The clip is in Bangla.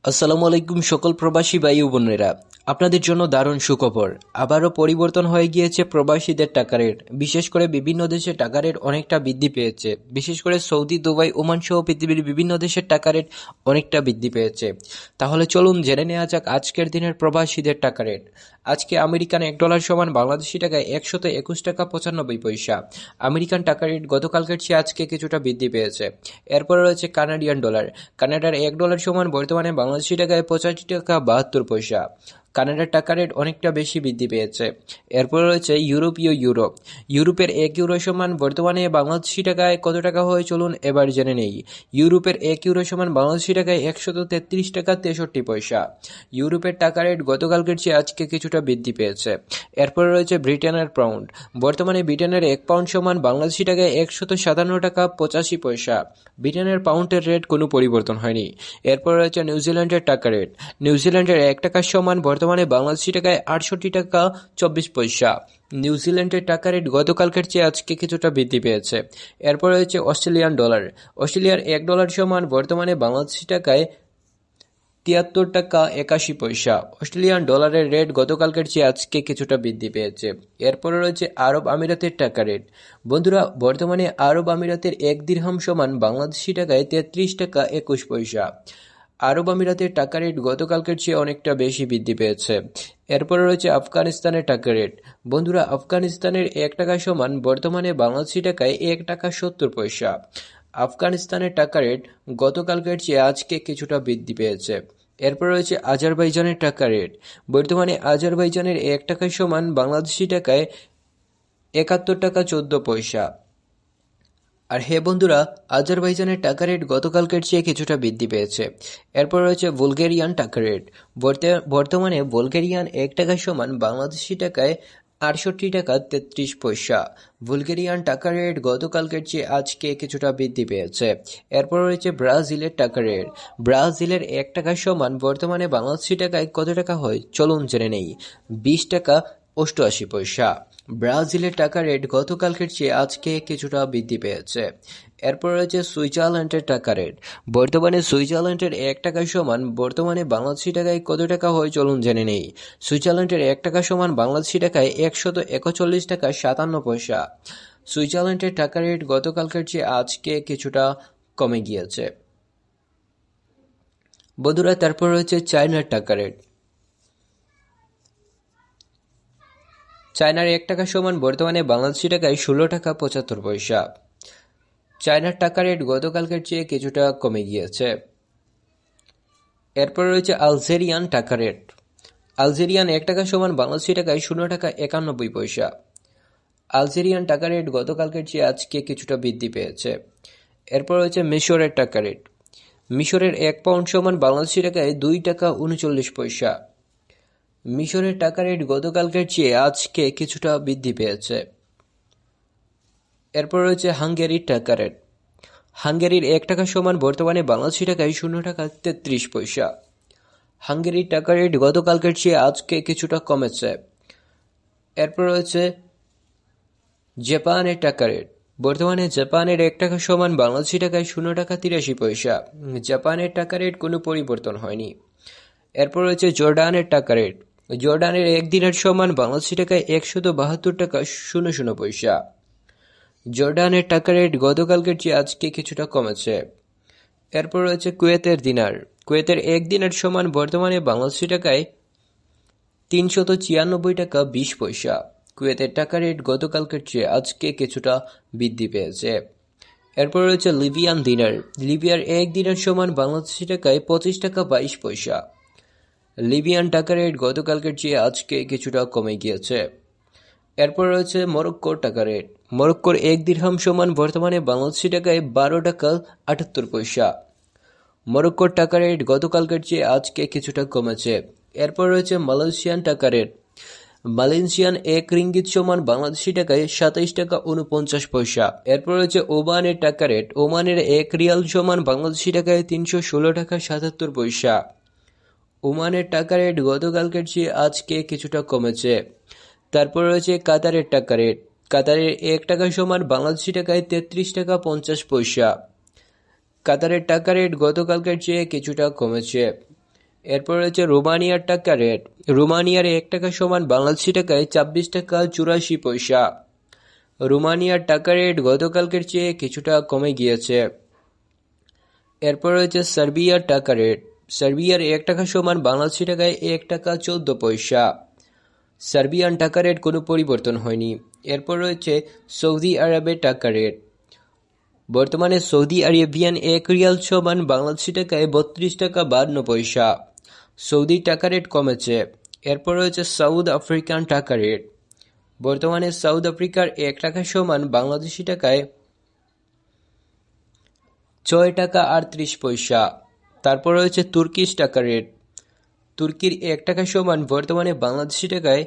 আসসালামু আলাইকুম সকল প্রবাসী ভাই ও বোনেরা, আপনাদের জন্য দারুণ সুখবর। আবারও পরিবর্তন হয়ে গিয়েছে প্রবাসীদের টাকা রেট। বিশেষ করে বিভিন্ন দেশে টাকা রেট অনেকটা বৃদ্ধি পেয়েছে। বিশেষ করে সৌদি, দুবাই, ওমান সহ পৃথিবীর বিভিন্ন দেশের টাকা রেট অনেকটা বৃদ্ধি পেয়েছে। তাহলে চলুন জেনে নেওয়া যাক আজকের দিনের প্রবাসীদের টাকা রেট। আজকে আমেরিকান $1 সমান বাংলাদেশি টাকায় 121 টাকা 95 পয়সা। আমেরিকান টাকা রেট গতকালকের চেয়ে আজকে কিছুটা বৃদ্ধি পেয়েছে। এরপরে রয়েছে কানাডিয়ান ডলার। কানাডার $1 সমান বর্তমানে বাংলাদেশি টাকায় 85 টাকা 72 পয়সা। কানাডার টাকা রেট অনেকটা বেশি বৃদ্ধি পেয়েছে। এরপরে রয়েছে ইউরোপীয় ইউরো। ইউরোপের €1 সমান বর্তমানে বাংলাদেশি টাকায় কত টাকা হয় চলুন এবার জেনে নেই। ইউরোপের €1 সমান বাংলাদেশি টাকায় 133 টাকা 63 পয়সা। ইউরোপের টাকা রেট গতকালকের চেয়ে আজকে কিছুটা বৃদ্ধি পেয়েছে। এরপরে রয়েছে ব্রিটেনের পাউন্ড। বর্তমানে ব্রিটেনের 1 পাউন্ড সমান বাংলাদেশি টাকায় 157 টাকা 85 পয়সা। ব্রিটেনের পাউন্ডের রেট কোনো পরিবর্তন হয়নি। এরপর রয়েছে নিউজিল্যান্ডের টাকা রেট। নিউজিল্যান্ডের $1 সমান বর্তমানে বাংলাদেশি টাকায় 68 টাকা 24 পয়সা। নিউজিল্যান্ডের টাকা রেট গতকালকের চেয়ে আজকে কিছুটা বৃদ্ধি পেয়েছে। এরপর রয়েছে অস্ট্রেলিয়ান ডলার। অস্ট্রেলিয়ার $1 সমান বর্তমানে বাংলাদেশি টাকায় 73 টাকা 81 পয়সা। অস্ট্রেলিয়ান ডলারের রেট গতকালকের চেয়ে আজকে কিছুটা বৃদ্ধি পেয়েছে। এরপরে রয়েছে আরব আমিরাতের টাকা রেট। বন্ধুরা, বর্তমানে আরব আমিরাতের 1 দিরহাম সমান বাংলাদেশি টাকায় 33 টাকা 21 পয়সা। আরব আমিরাতের টাকা রেট গতকালকের চেয়ে অনেকটা বেশি বৃদ্ধি পেয়েছে। এরপরে রয়েছে আফগানিস্তানের টাকা রেট। বন্ধুরা, আফগানিস্তানের $1 সমান বর্তমানে বাংলাদেশি টাকায় 1 টাকা 70 পয়সা। আফগানিস্তানের টাকা রেট গতকালকের চেয়ে আজকে কিছুটা বৃদ্ধি পেয়েছে। এরপর রয়েছে আজারবাইজানের টাকা রেট। বর্তমানে আজারবাইজানের $1 সমান বাংলাদেশি টাকায় 71 টাকা 14 পয়সা। আর হ্যাঁ বন্ধুরা, আজারবাইজানের টাকা রেট গতকালকের চেয়ে কিছুটা বৃদ্ধি পেয়েছে। এরপর রয়েছে বুলগেরিয়ান টাকা রেট। বর্তমানে বুলগেরিয়ান $1 সমান বাংলাদেশি টাকায় 68 টাকা 33 পয়সা। বুলগেরিয়ান টাকা রেট গতকালকের চেয়ে আজকে কিছুটা বৃদ্ধি পেয়েছে। এরপর রয়েছে ব্রাজিলের টাকা রেট। ব্রাজিলের $1 সমান বর্তমানে বাংলাদেশি টাকায় কত টাকা হয় চলুন জেনে নেই। 20 টাকা 88 পয়সা। ব্রাজিলের টাকা রেট গতকালকের চেয়ে আজকে কিছুটা বৃদ্ধি পেয়েছে। এরপর রয়েছে সুইজারল্যান্ডের টাকা রেট। বর্তমানে সুইজারল্যান্ডের $1 সমান বর্তমানে বাংলাদেশি টাকায় কত টাকা হয় চলুন জেনে নেই। সুইজারল্যান্ডের $1 সমান বাংলাদেশি টাকায় 141 টাকা 57 পয়সা। সুইজারল্যান্ডের টাকা রেট গতকালকের চেয়ে আজকে কিছুটা কমে গিয়েছে। বন্ধুরা, তারপর রয়েছে চায়নার টাকা রেট। চায়নার $1 সমান বর্তমানে বাংলাদেশি টাকায় 16 টাকা 75 পয়সা। চায়নার টাকা রেট গতকালকের চেয়ে কিছুটা কমে গিয়েছে। এরপর রয়েছে আলজেরিয়ান টাকা রেট। আলজেরিয়ান $1 সমান বাংলাদেশি টাকায় 0 টাকা 91 পয়সা। আলজেরিয়ান টাকা রেট গতকালকের চেয়ে আজকে কিছুটা বৃদ্ধি পেয়েছে। এরপর রয়েছে মিশরের টাকা রেট। মিশরের 1 পাউন্ড সমান বাংলাদেশি টাকায় 2 টাকা 39 পয়সা। মিশরের টাকা রেট গতকালকের চেয়ে আজকে কিছুটা বৃদ্ধি পেয়েছে। এরপর রয়েছে হাঙ্গেরির টাকা রেট। হাঙ্গেরির $1 সমান বর্তমানে বাংলাদেশি টাকায় 0 টাকা 33 পয়সা। হাঙ্গেরির টাকা রেট গতকালকের চেয়ে আজকে কিছুটা কমেছে। এরপর রয়েছে জাপানের টাকা রেট। বর্তমানে জাপানের $1 সমান বাংলাদেশি টাকায় 0 টাকা 83 পয়সা। জাপানের টাকা রেট কোনো পরিবর্তন হয়নি। এরপর রয়েছে জর্ডানের টাকা রেট। জর্ডানের 1 দিনার সমান বাংলাদেশি টাকায় 172 টাকা 00 পয়সা। জর্ডানের টাকা রেট গতকালকের চেয়ে আজকে কিছুটা কমেছে। এরপর রয়েছে কুয়েতের দিনার। কুয়েতের 1 দিনার সমান বর্তমানে বাংলাদেশি টাকায় 396 টাকা 20 পয়সা। কুয়েতের টাকা রেট গতকালকের চেয়ে আজকে কিছুটা বৃদ্ধি পেয়েছে। এরপর রয়েছে লিবিয়ান দিনার। লিবিয়ার 1 দিনার সমান বাংলাদেশি টাকায় 25 টাকা 22 পয়সা। লিবিয়ান টাকা রেট গতকালকের চেয়ে আজকে কিছুটা কমে গিয়েছে। এরপর রয়েছে মরক্কোর টাকা রেট। মরক্কোর 1 দিরহাম সমান বর্তমানে বাংলাদেশি টাকায় 12 টাকা 78 পয়সা। মরক্কোর টাকা রেট গতকালকের চেয়ে আজকে কিছুটা কমেছে। এরপর রয়েছে মালয়েশিয়ান টাকা রেট। মালয়েশিয়ান 1 রিঙ্গিত সমান বাংলাদেশি টাকায় 27 টাকা 49 পয়সা। এরপর রয়েছে ওমানের টাকা রেট। ওমানের 1 রিয়াল সমান বাংলাদেশি টাকায় 316 টাকা 77 পয়সা। ওমানের টাকা রেট গতকালকের চেয়ে আজকে কিছুটা কমেছে। তারপর রয়েছে কাতারের টাকা রেট। কাতারের $1 সমান বাংলাদেশি টাকায় 33 টাকা 50 পয়সা। কাতারের টাকা রেট গতকালকের চেয়ে কিছুটা কমেছে। এরপর রয়েছে রোমানিয়ার টাকা রেট। রোমানিয়ার 1 টাকা সমান বাংলাদেশি টাকায় 26 টাকা 84 পয়সা। রোমানিয়ার টাকা রেট গতকালকের চেয়ে কিছুটা কমে গিয়েছে। এরপর রয়েছে সার্বিয়ার টাকা রেট। সার্বিয়ার 1 টাকা সমান বাংলাদেশি টাকায় 1 টাকা 14 পয়সা। সার্বিয়ান টাকা রেট কোনো পরিবর্তন হয়নি। এরপর রয়েছে সৌদি আরবের টাকা রেট। বর্তমানে সৌদি আরবিয়ান 1 রিয়াল সমান বাংলাদেশি টাকায় 32 টাকা 52 পয়সা। সৌদির টাকা রেট কমেছে। এরপর রয়েছে সাউথ আফ্রিকান টাকা রেট। বর্তমানে সাউথ আফ্রিকার 1 টাকা সমান বাংলাদেশি টাকায় 6 টাকা 38 পয়সা। তারপর রয়েছে তুর্কিশ টাকা রেট। তুর্কির 1 টাকা সমান বর্তমানে বাংলাদেশি টাকায়